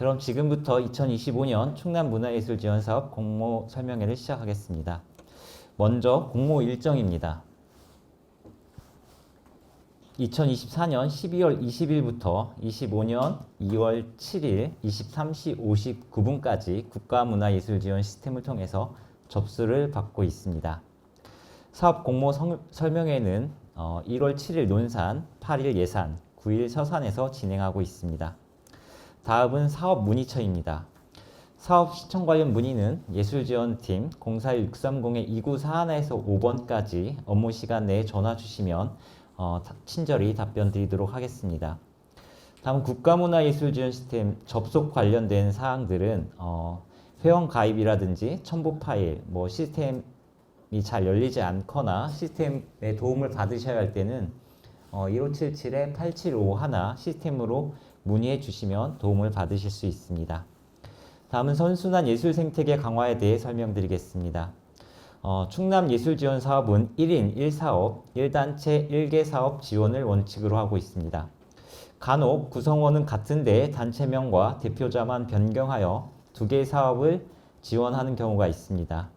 그럼 지금부터 2025년 충남문화예술지원사업 공모 설명회를 시작하겠습니다. 먼저 공모 일정입니다. 2024년 12월 20일부터 25년 2월 7일 23시 59분까지 국가문화예술지원 시스템을 통해서 접수를 받고 있습니다. 사업 공모 설명회는 1월 7일 논산, 8일 예산, 9일 서산에서 진행하고 있습니다. 다음은 사업 문의처입니다. 사업 신청 관련 문의는 예술지원팀 041630-2941에서 5번까지 업무 시간 내에 전화 주시면 친절히 답변 드리도록 하겠습니다. 다음 국가문화예술지원 시스템 접속 관련된 사항들은 회원 가입이라든지 첨부 파일, 시스템이 잘 열리지 않거나 시스템에 도움을 받으셔야 할 때는 1577-8751 시스템으로 문의해 주시면 도움을 받으실 수 있습니다. 다음은 선순환 예술 생태계 강화에 대해 설명드리겠습니다. 충남예술지원사업은 1인 1사업, 1단체 1개 사업 지원을 원칙으로 하고 있습니다. 간혹 구성원은 같은데 단체명과 대표자만 변경하여 2개의 사업을 지원하는 경우가 있습니다.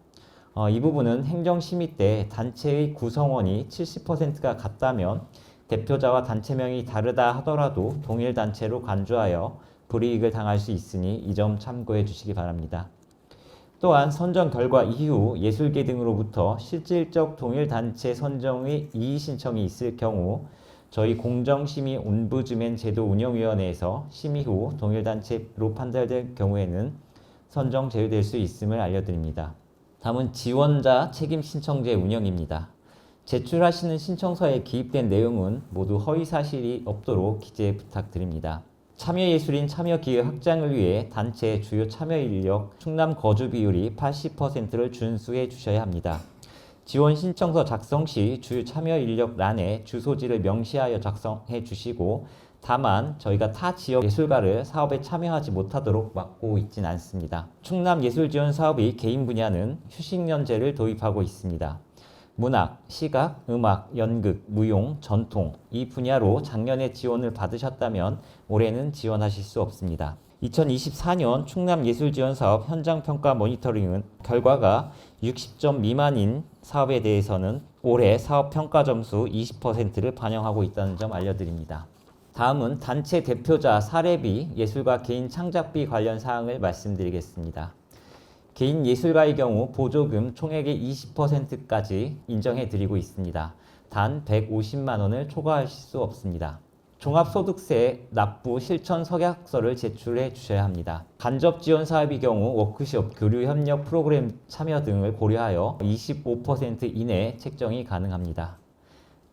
이 부분은 행정심의 때 단체의 구성원이 70%가 같다면 대표자와 단체명이 다르다 하더라도 동일 단체로 간주하여 불이익을 당할 수 있으니 이 점 참고해 주시기 바랍니다. 또한 선정 결과 이후 예술계 등으로부터 실질적 동일 단체 선정의 이의 신청이 있을 경우 저희 공정심의 옴부즈맨 제도 운영위원회에서 심의 후 동일 단체로 판단될 경우에는 선정 제외될 수 있음을 알려드립니다. 다음은 지원자 책임 신청제 운영입니다. 제출하시는 신청서에 기입된 내용은 모두 허위 사실이 없도록 기재 부탁드립니다. 참여예술인 참여기회 확장을 위해 단체 주요 참여 인력 충남 거주 비율이 80%를 준수해 주셔야 합니다. 지원 신청서 작성 시 주요 참여 인력欄에 주소지를 명시하여 작성해 주시고 다만 저희가 타 지역 예술가를 사업에 참여하지 못하도록 막고 있진 않습니다. 충남예술지원사업의 개인 분야는 휴식연제를 도입하고 있습니다. 문학, 시각, 음악, 연극, 무용, 전통 이 분야로 작년에 지원을 받으셨다면 올해는 지원하실 수 없습니다. 2024년 충남예술지원사업 현장평가 모니터링은 결과가 60점 미만인 사업에 대해서는 올해 사업평가 점수 20%를 반영하고 있다는 점 알려드립니다. 다음은 단체 대표자 사례비, 예술가 개인 창작비 관련 사항을 말씀드리겠습니다. 개인 예술가의 경우 보조금 총액의 20%까지 인정해 드리고 있습니다. 단 150만 원을 초과하실 수 없습니다. 종합소득세 납부 실천 서약서를 제출해 주셔야 합니다. 간접 지원 사업의 경우 워크숍, 교류 협력 프로그램 참여 등을 고려하여 25% 이내 책정이 가능합니다.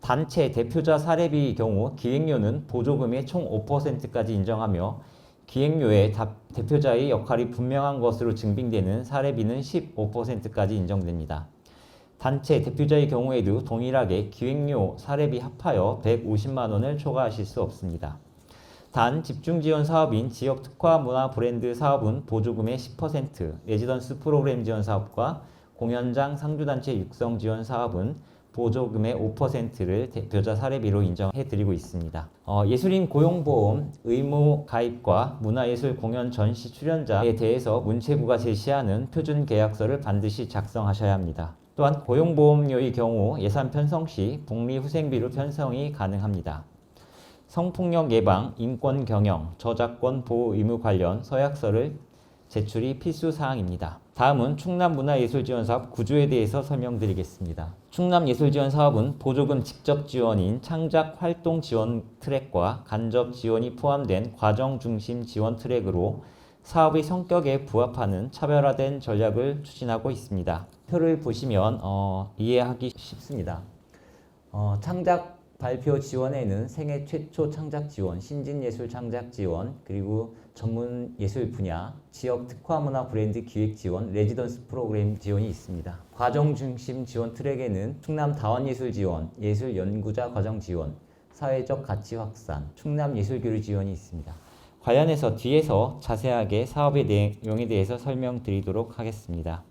단체 대표자 사례비의 경우 기획료는 보조금의 총 5%까지 인정하며 기획료에 대표자의 역할이 분명한 것으로 증빙되는 사례비는 15%까지 인정됩니다. 단체 대표자의 경우에도 동일하게 기획료, 사례비 합하여 150만 원을 초과하실 수 없습니다. 단 집중지원 사업인 지역특화 문화 브랜드 사업은 보조금의 10%, 레지던스 프로그램 지원 사업과 공연장 상주단체 육성 지원 사업은 보조금의 5%를 대표자 사례비로 인정해드리고 있습니다. 예술인 고용보험 의무 가입과 문화예술 공연 전시 출연자에 대해서 문체부가 제시하는 표준 계약서를 반드시 작성하셔야 합니다. 또한 고용보험료의 경우 예산 편성 시 복리후생비로 편성이 가능합니다. 성폭력 예방, 인권 경영, 저작권 보호 의무 관련 서약서를 제출이 필수 사항입니다. 다음은 충남문화예술지원사업 구조에 대해서 설명드리겠습니다. 충남예술지원사업은 보조금 직접 지원인 창작활동 지원 트랙과 간접 지원이 포함된 과정 중심 지원 트랙으로 사업의 성격에 부합하는 차별화된 전략을 추진하고 있습니다. 표를 보시면 이해하기 쉽습니다. 창작 발표 지원에는 생애 최초 창작 지원, 신진예술 창작 지원, 그리고 전문 예술 분야, 지역 특화 문화 브랜드 기획 지원, 레지던스 프로그램 지원이 있습니다. 과정 중심 지원 트랙에는 충남 다원예술 지원, 예술 연구자 과정 지원, 사회적 가치 확산, 충남 예술교류 지원이 있습니다. 관련해서 뒤에서 자세하게 사업의 내용에 대해서 설명드리도록 하겠습니다.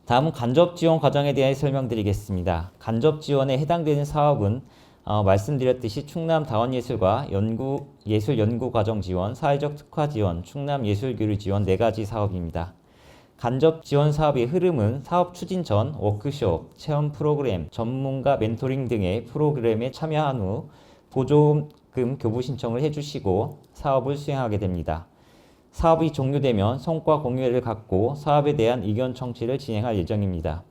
다음은 간접 지원 과정에 대해 설명드리겠습니다. 간접 지원에 해당되는 사업은 말씀드렸듯이 충남 다원예술과 예술연구과정 지원, 사회적 특화 지원, 충남 예술교류 지원 4가지 사업입니다. 간접 지원 사업의 흐름은 사업 추진 전 워크숍, 체험 프로그램, 전문가 멘토링 등의 프로그램에 참여한 후 보조금 교부 신청을 해주시고 사업을 수행하게 됩니다. 사업이 종료되면 성과 공유회를 갖고 사업에 대한 의견 청취를 진행할 예정입니다.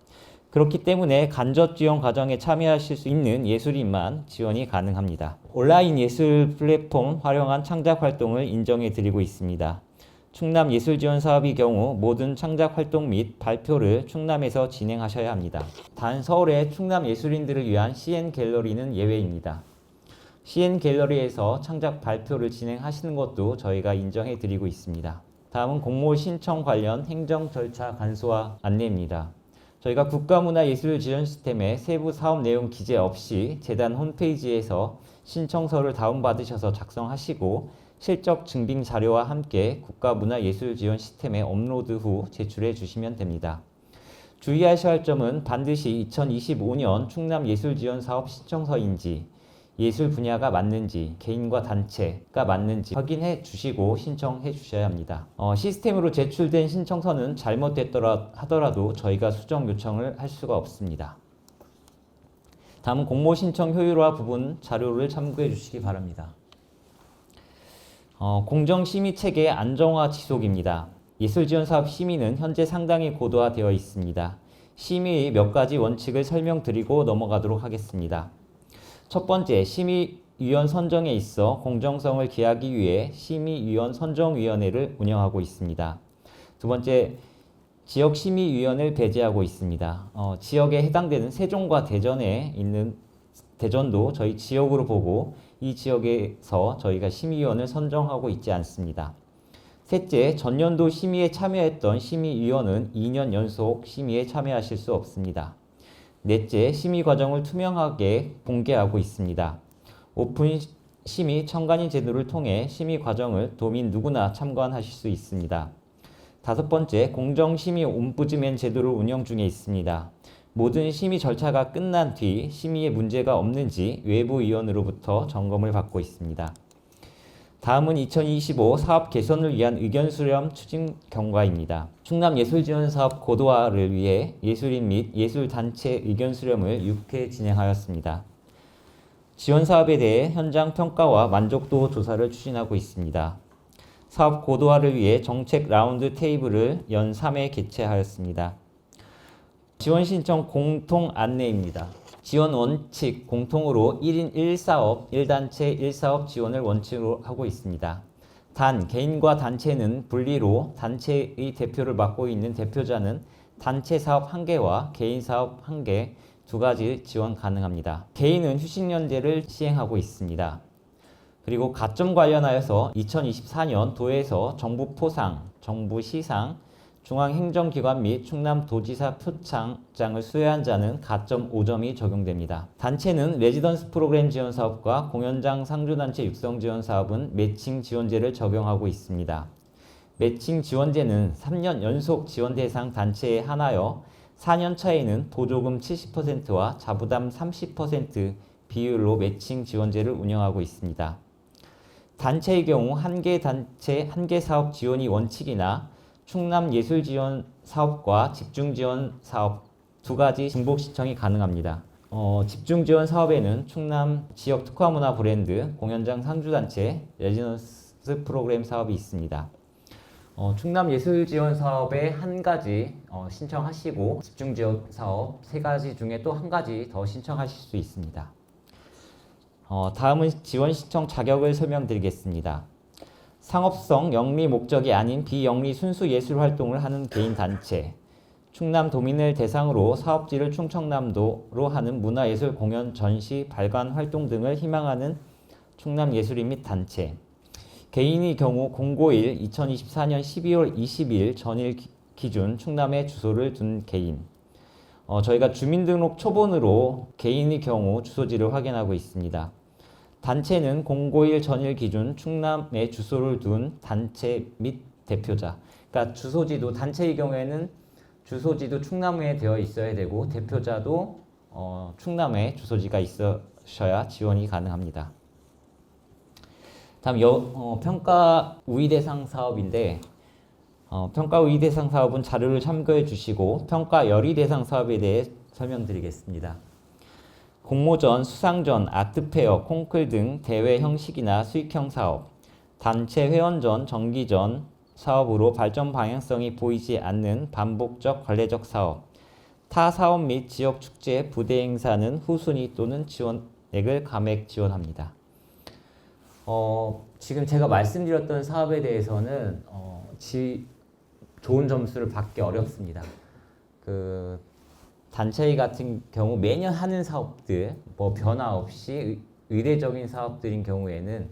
그렇기 때문에 간접 지원 과정에 참여하실 수 있는 예술인만 지원이 가능합니다. 온라인 예술 플랫폼 활용한 창작 활동을 인정해 드리고 있습니다. 충남 예술 지원 사업의 경우 모든 창작 활동 및 발표를 충남에서 진행하셔야 합니다. 단 서울의 충남 예술인들을 위한 CN 갤러리는 예외입니다. CN 갤러리에서 창작 발표를 진행하시는 것도 저희가 인정해 드리고 있습니다. 다음은 공모 신청 관련 행정 절차 간소화 안내입니다. 저희가 국가문화예술지원 시스템에 세부 사업 내용 기재 없이 재단 홈페이지에서 신청서를 다운받으셔서 작성하시고 실적 증빙 자료와 함께 국가문화예술지원 시스템에 업로드 후 제출해 주시면 됩니다. 주의하셔야 할 점은 반드시 2025년 충남예술지원 사업 신청서인지 예술 분야가 맞는지 개인과 단체가 맞는지 확인해 주시고 신청해 주셔야 합니다. 시스템으로 제출된 신청서는 잘못됐더라 하더라도 저희가 수정 요청을 할 수가 없습니다. 다음은 공모 신청 효율화 부분 자료를 참고해 주시기 바랍니다. 공정심의 체계 안정화 지속입니다. 예술지원사업 심의는 현재 상당히 고도화되어 있습니다. 심의의 몇 가지 원칙을 설명드리고 넘어가도록 하겠습니다. 첫 번째, 심의위원 선정에 있어 공정성을 기하기 위해 심의위원 선정위원회를 운영하고 있습니다. 두 번째, 지역심의위원을 배제하고 있습니다. 지역에 해당되는 세종과 대전에 있는 대전도 저희 지역으로 보고 이 지역에서 저희가 심의위원을 선정하고 있지 않습니다. 셋째, 전년도 심의에 참여했던 심의위원은 2년 연속 심의에 참여하실 수 없습니다. 넷째, 심의 과정을 투명하게 공개하고 있습니다. 오픈 심의 청간인 제도를 통해 심의 과정을 도민 누구나 참관하실 수 있습니다. 다섯 번째, 공정심의 옴부즈맨 제도를 운영 중에 있습니다. 모든 심의 절차가 끝난 뒤 심의에 문제가 없는지 외부 위원으로부터 점검을 받고 있습니다. 다음은 2025 사업 개선을 위한 의견 수렴 추진 경과입니다. 충남 예술지원 사업 고도화를 위해 예술인 및 예술단체 의견 수렴을 6회 진행하였습니다. 지원 사업에 대해 현장 평가와 만족도 조사를 추진하고 있습니다. 사업 고도화를 위해 정책 라운드 테이블을 연 3회 개최하였습니다. 지원 신청 공통 안내입니다. 지원 원칙 공통으로 1인 1사업, 1단체 1사업 지원을 원칙으로 하고 있습니다. 단 개인과 단체는 분리로 단체의 대표를 맡고 있는 대표자는 단체 사업 1개와 개인 사업 1개 두 가지 지원 가능합니다. 개인은 휴식연재를 시행하고 있습니다. 그리고 가점 관련하여서 2024년 도에서 정부 포상, 정부 시상, 중앙행정기관 및 충남도지사 표창장을 수여한 자는 가점 5점이 적용됩니다. 단체는 레지던스 프로그램 지원 사업과 공연장 상주단체 육성 지원 사업은 매칭 지원제를 적용하고 있습니다. 매칭 지원제는 3년 연속 지원 대상 단체에 한하여 4년 차에는 보조금 70%와 자부담 30% 비율로 매칭 지원제를 운영하고 있습니다. 단체의 경우 한 개 단체, 한 개 사업 지원이 원칙이나 충남 예술지원 사업과 집중지원 사업 두 가지 중복 신청이 가능합니다. 집중지원 사업에는 충남 지역 특화문화 브랜드, 공연장 상주단체, 레지던스 프로그램 사업이 있습니다. 충남 예술지원 사업에 한 가지 신청하시고 집중지원 사업 세 가지 중에 또 한 가지 더 신청하실 수 있습니다. 다음은 지원 신청 자격을 설명드리겠습니다. 상업성 영리 목적이 아닌 비영리 순수 예술 활동을 하는 개인 단체, 충남 도민을 대상으로 사업지를 충청남도로 하는 문화예술 공연 전시 발관 활동 등을 희망하는 충남 예술인 및 단체, 개인의 경우 091 2024년 12월 20일 전일 기준 충남에 주소를 둔 개인, 저희가 주민등록 초본으로 개인의 경우 주소지를 확인하고 있습니다. 단체는 091 전일 기준 충남에 주소를 둔 단체 및 대표자. 그러니까 주소지도 단체의 경우에는 주소지도 충남에 되어 있어야 되고 대표자도 충남에 주소지가 있어야 주셔야 지원이 가능합니다. 다음 평가 우위 대상 사업인데 평가 우위 대상 사업은 자료를 참고해 주시고 평가 열의 대상 사업에 대해 설명드리겠습니다. 공모전, 수상전, 아트페어, 콩쿨 등 대회 형식이나 수익형 사업, 단체 회원전, 정기전 사업으로 발전 방향성이 보이지 않는 반복적 관례적 사업, 타 사업 및 지역 축제, 부대 행사는 후순위 또는 지원액을 감액 지원합니다. 지금 제가 말씀드렸던 사업에 대해서는 좋은 점수를 받기 어렵습니다. 단체회 같은 경우 매년 하는 사업들 변화 없이 의례적인 사업들인 경우에는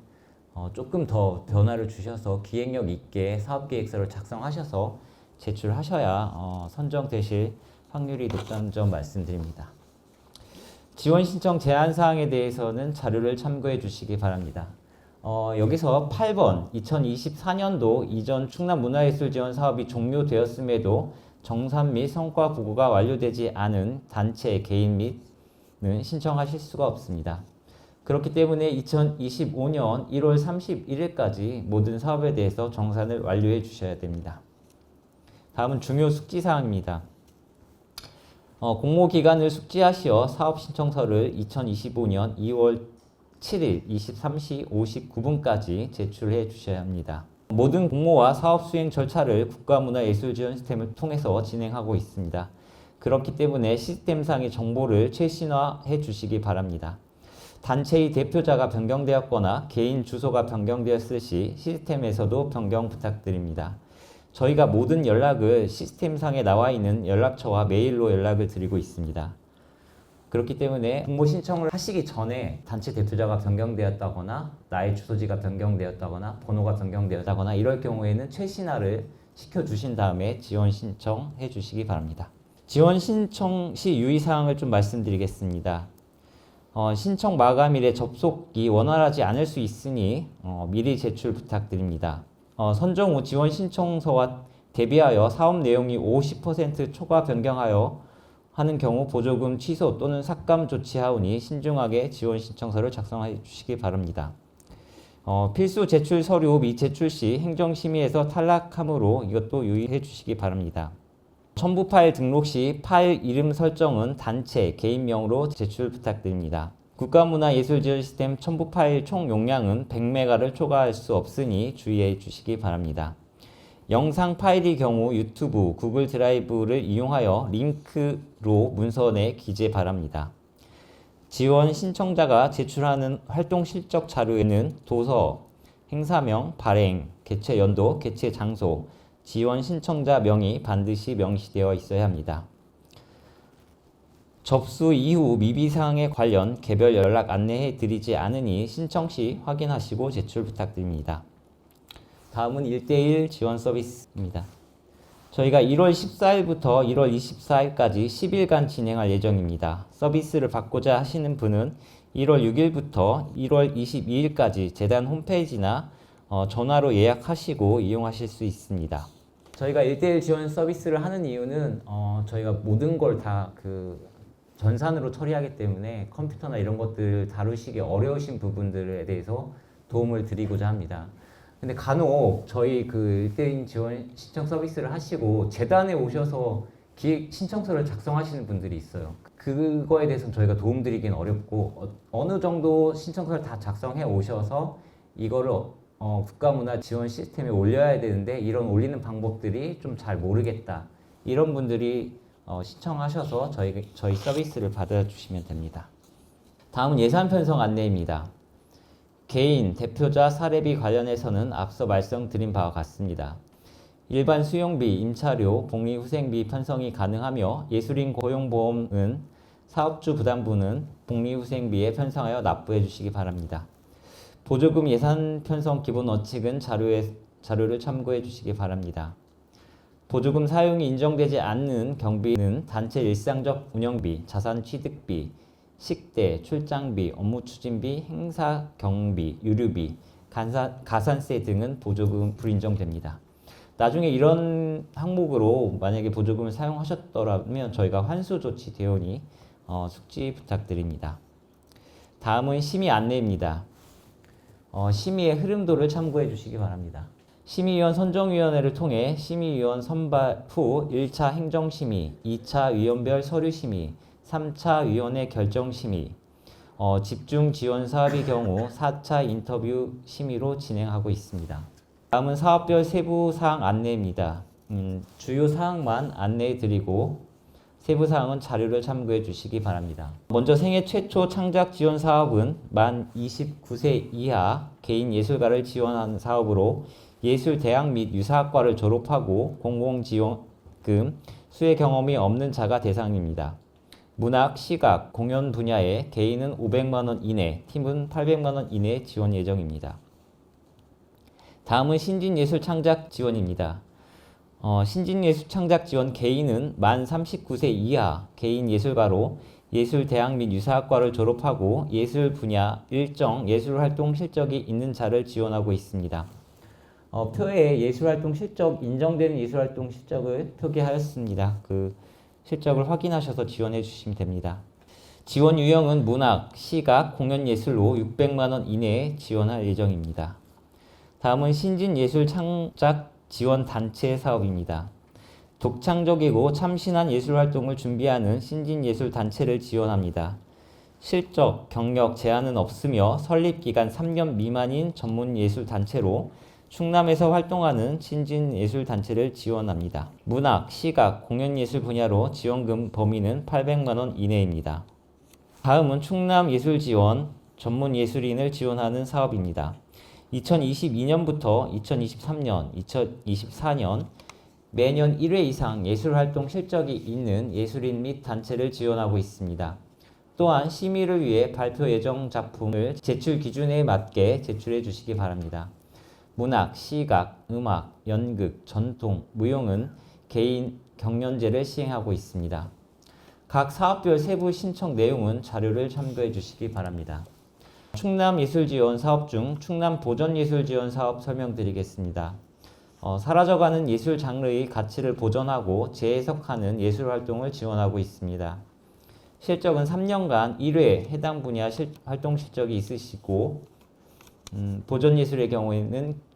조금 더 변화를 주셔서 기획력 있게 사업계획서를 작성하셔서 제출하셔야 선정되실 확률이 높다는 점 말씀드립니다. 지원 신청 제한 사항에 대해서는 자료를 참고해 주시기 바랍니다. 여기서 8번 2024년도 이전 충남문화예술지원 사업이 종료되었음에도 정산 및 성과 보고가 완료되지 않은 단체, 개인 및은 신청하실 수가 없습니다. 그렇기 때문에 2025년 1월 31일까지 모든 사업에 대해서 정산을 완료해 주셔야 됩니다. 다음은 중요 숙지사항입니다. 공모기간을 숙지하시어 사업 신청서를 2025년 2월 7일 23시 59분까지 제출해 주셔야 합니다. 모든 공모와 사업 수행 절차를 국가문화예술지원 시스템을 통해서 진행하고 있습니다. 그렇기 때문에 시스템상의 정보를 최신화해 주시기 바랍니다. 단체의 대표자가 변경되었거나 개인 주소가 변경되었을 시 시스템에서도 변경 부탁드립니다. 저희가 모든 연락을 시스템상에 나와 있는 연락처와 메일로 연락을 드리고 있습니다. 그렇기 때문에 공모 신청을 하시기 전에 단체 대표자가 변경되었다거나 나의 주소지가 변경되었다거나 번호가 변경되었다거나 이럴 경우에는 최신화를 시켜주신 다음에 지원 신청해 주시기 바랍니다. 지원 신청 시 유의사항을 좀 말씀드리겠습니다. 신청 마감일에 접속이 원활하지 않을 수 있으니 미리 제출 부탁드립니다. 선정 후 지원 신청서와 대비하여 사업 내용이 50% 초과 변경하여 하는 경우 보조금 취소 또는 삭감 조치하오니 신중하게 지원 신청서를 작성해 주시기 바랍니다. 필수 제출 서류 및 제출 시 행정심의에서 탈락하므로 이것도 유의해 주시기 바랍니다. 첨부 파일 등록 시 파일 이름 설정은 단체, 개인명으로 제출 부탁드립니다. 국가문화예술지원 시스템 첨부 파일 총 용량은 100메가를 초과할 수 없으니 주의해 주시기 바랍니다. 영상 파일의 경우 유튜브, 구글 드라이브를 이용하여 링크로 문서내 기재 바랍니다. 지원 신청자가 제출하는 활동 실적 자료에는 도서, 행사명, 발행, 개최 연도, 개최 장소, 지원 신청자 명이 반드시 명시되어 있어야 합니다. 접수 이후 미비사항에 관련 개별 연락 안내해 드리지 않으니 신청 시 확인하시고 제출 부탁드립니다. 다음은 1대1 지원 서비스입니다. 저희가 1월 14일부터 1월 24일까지 10일간 진행할 예정입니다. 서비스를 받고자 하시는 분은 1월 6일부터 1월 22일까지 재단 홈페이지나 전화로 예약하시고 이용하실 수 있습니다. 저희가 1대1 지원 서비스를 하는 이유는 저희가 모든 걸 다 전산으로 처리하기 때문에 컴퓨터나 이런 것들 다루시기 어려우신 부분들에 대해서 도움을 드리고자 합니다. 근데 간혹 저희 1대1 지원 신청 서비스를 하시고 재단에 오셔서 기획 신청서를 작성하시는 분들이 있어요. 그거에 대해서는 저희가 도움드리긴 어렵고 어느 정도 신청서를 다 작성해 오셔서 이거를 국가문화 지원 시스템에 올려야 되는데 이런 올리는 방법들이 좀 잘 모르겠다. 이런 분들이 신청하셔서 저희 서비스를 받아주시면 됩니다. 다음은 예산 편성 안내입니다. 개인, 대표자, 사례비 관련해서는 앞서 말씀드린 바와 같습니다. 일반 수용비, 임차료, 복리후생비 편성이 가능하며 예술인 고용보험은 사업주 부담부는 복리후생비에 편성하여 납부해 주시기 바랍니다. 보조금 예산 편성 기본 원칙은 자료를 참고해 주시기 바랍니다. 보조금 사용이 인정되지 않는 경비는 단체 일상적 운영비, 자산 취득비, 식대, 출장비, 업무 추진비, 행사 경비, 유류비, 가산세 등은 보조금 불인정됩니다. 나중에 이런 항목으로 만약에 보조금을 사용하셨더라면 저희가 환수 조치 대원이 숙지 부탁드립니다. 다음은 심의 안내입니다. 심의의 흐름도를 참고해 주시기 바랍니다. 심의위원 선정위원회를 통해 심의위원 선발 후 1차 행정심의, 2차 위원별 서류심의, 3차 위원회 결정심의, 집중지원 사업의 경우 4차 인터뷰 심의로 진행하고 있습니다. 다음은 사업별 세부사항 안내입니다. 주요 사항만 안내해 드리고 세부사항은 자료를 참고해 주시기 바랍니다. 먼저 생애 최초 창작 지원 사업은 만 29세 이하 개인 예술가를 지원하는 사업으로 예술대학 및 유사학과를 졸업하고 공공지원금 수혜 경험이 없는 자가 대상입니다. 문학, 시각, 공연 분야에 개인은 500만 원 이내, 팀은 800만 원 이내 지원 예정입니다. 다음은 신진예술 창작 지원입니다. 신진예술 창작 지원 개인은 만 39세 이하 개인 예술가로 예술대학 및 유사학과를 졸업하고 예술 분야 일정 예술활동 실적이 있는 자를 지원하고 있습니다. 표에 예술활동 실적, 인정되는 예술활동 실적을 표기하였습니다. 그 실적을 확인하셔서 지원해 주시면 됩니다. 지원 유형은 문학, 시각, 공연예술로 600만 원 이내에 지원할 예정입니다. 다음은 신진예술 창작 지원 단체 사업입니다. 독창적이고 참신한 예술활동을 준비하는 신진예술 단체를 지원합니다. 실적, 경력 제한은 없으며 설립기간 3년 미만인 전문예술단체로 충남에서 활동하는 신진예술단체를 지원합니다. 문학, 시각, 공연예술 분야로 지원금 범위는 800만 원 이내입니다. 다음은 충남예술지원 전문예술인을 지원하는 사업입니다. 2022년부터 2023년, 2024년 매년 1회 이상 예술활동 실적이 있는 예술인 및 단체를 지원하고 있습니다. 또한 심의를 위해 발표 예정 작품을 제출 기준에 맞게 제출해 주시기 바랍니다. 문학, 시각, 음악, 연극, 전통, 무용은 개인 경연제를 시행하고 있습니다. 각 사업별 세부 신청 내용은 자료를 참고해 주시기 바랍니다. 충남예술지원 사업 중 충남보전예술지원 사업 설명드리겠습니다. 사라져가는 예술 장르의 가치를 보존하고 재해석하는 예술활동을 지원하고 있습니다. 실적은 3년간 1회 해당 분야 활동 실적이 있으시고 보존예술의 경우에는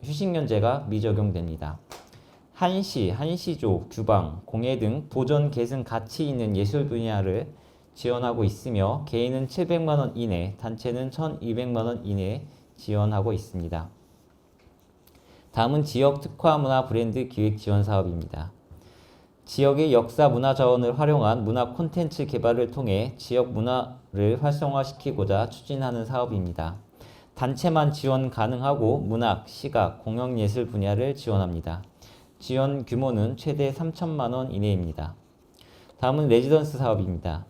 휴식연제가 미적용됩니다. 한시, 한시조, 규방, 공예 등 보존 계승 가치 있는 예술 분야를 지원하고 있으며 개인은 700만 원 이내, 단체는 1,200만 원 이내 지원하고 있습니다. 다음은 지역 특화 문화 브랜드 기획 지원 사업입니다. 지역의 역사 문화 자원을 활용한 문화 콘텐츠 개발을 통해 지역 문화를 활성화시키고자 추진하는 사업입니다. 단체만 지원 가능하고 문학, 시각, 공연예술 분야를 지원합니다. 지원 규모는 최대 3천만 원 이내입니다. 다음은 레지던스 사업입니다.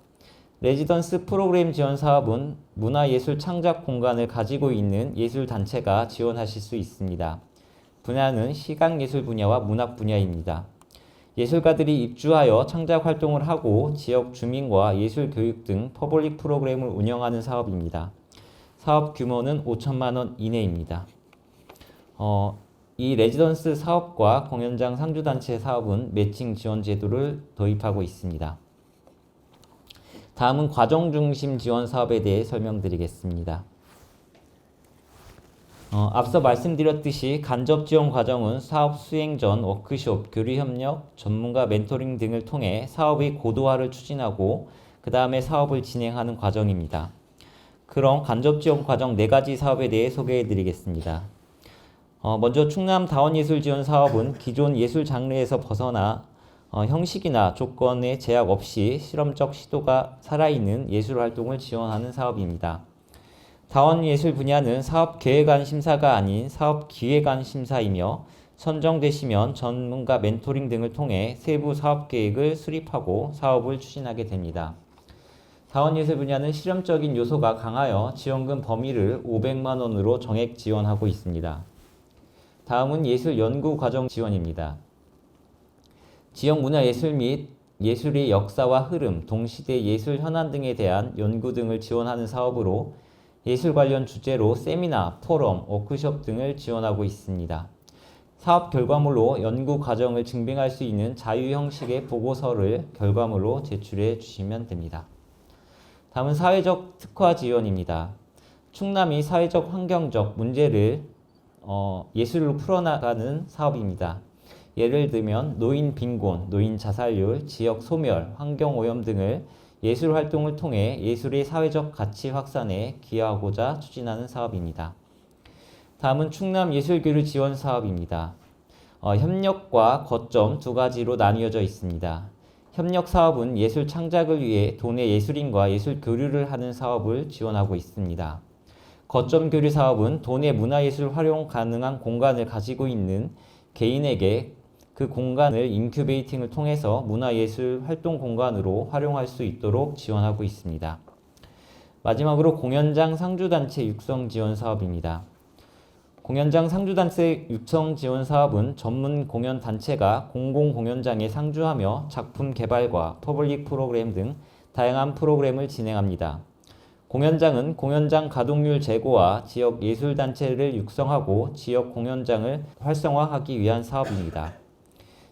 레지던스 프로그램 지원 사업은 문화예술 창작 공간을 가지고 있는 예술단체가 지원하실 수 있습니다. 분야는 시각예술 분야와 문학 분야입니다. 예술가들이 입주하여 창작 활동을 하고 지역 주민과 예술 교육 등 퍼블릭 프로그램을 운영하는 사업입니다. 사업 규모는 5천만 원 이내입니다. 이 레지던스 사업과 공연장 상주단체 사업은 매칭 지원 제도를 도입하고 있습니다. 다음은 과정중심 지원 사업에 대해 설명드리겠습니다. 앞서 말씀드렸듯이 간접 지원 과정은 사업 수행 전 워크숍, 교류 협력, 전문가 멘토링 등을 통해 사업의 고도화를 추진하고 그 다음에 사업을 진행하는 과정입니다. 그럼 간접 지원 과정 4가지 사업에 대해 소개해 드리겠습니다. 먼저 충남 다원예술 지원 사업은 기존 예술 장르에서 벗어나 형식이나 조건의 제약 없이 실험적 시도가 살아있는 예술 활동을 지원하는 사업입니다. 다원예술 분야는 사업계획안 심사가 아닌 사업기획안 심사이며 선정되시면 전문가 멘토링 등을 통해 세부 사업계획을 수립하고 사업을 추진하게 됩니다. 다원예술 분야는 실험적인 요소가 강하여 지원금 범위를 500만 원으로 정액 지원하고 있습니다. 다음은 예술연구과정 지원입니다. 지역 문화예술 및 예술의 역사와 흐름, 동시대 예술 현안 등에 대한 연구 등을 지원하는 사업으로 예술 관련 주제로 세미나, 포럼, 워크숍 등을 지원하고 있습니다. 사업 결과물로 연구 과정을 증빙할 수 있는 자유 형식의 보고서를 결과물로 제출해 주시면 됩니다. 다음은 사회적 특화 지원입니다. 충남이 사회적 환경적 문제를 예술로 풀어나가는 사업입니다. 예를 들면 노인 빈곤, 노인 자살률, 지역 소멸, 환경 오염 등을 예술 활동을 통해 예술의 사회적 가치 확산에 기여하고자 추진하는 사업입니다. 다음은 충남 예술교류 지원 사업입니다. 협력과 거점 두 가지로 나뉘어져 있습니다. 협력 사업은 예술 창작을 위해 도내 예술인과 예술 교류를 하는 사업을 지원하고 있습니다. 거점 교류 사업은 도내 문화예술 활용 가능한 공간을 가지고 있는 개인에게 그 공간을 인큐베이팅을 통해서 문화예술 활동 공간으로 활용할 수 있도록 지원하고 있습니다. 마지막으로 공연장 상주단체 육성 지원 사업입니다. 공연장 상주단체 육성 지원 사업은 전문 공연 단체가 공공공연장에 상주하며 작품 개발과 퍼블릭 프로그램 등 다양한 프로그램을 진행합니다. 공연장은 공연장 가동률 제고와 지역 예술단체를 육성하고 지역 공연장을 활성화하기 위한 사업입니다.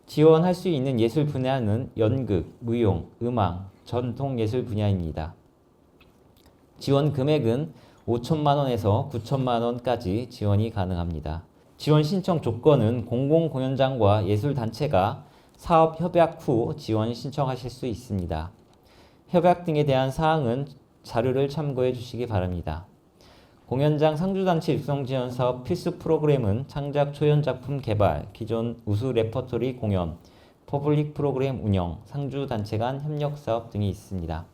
지원할 수 있는 예술 분야는 연극, 무용, 음악, 전통 예술 분야입니다. 지원 금액은 5천만 원에서 9천만 원까지 지원이 가능합니다. 지원 신청 조건은 공공공연장과 예술단체가 사업 협약 후 지원 신청하실 수 있습니다. 협약 등에 대한 사항은 자료를 참고해 주시기 바랍니다. 공연장 상주단체 육성지원 사업 필수 프로그램은 창작 초연작품 개발, 기존 우수 레퍼토리 공연, 퍼블릭 프로그램 운영, 상주단체 간 협력 사업 등이 있습니다.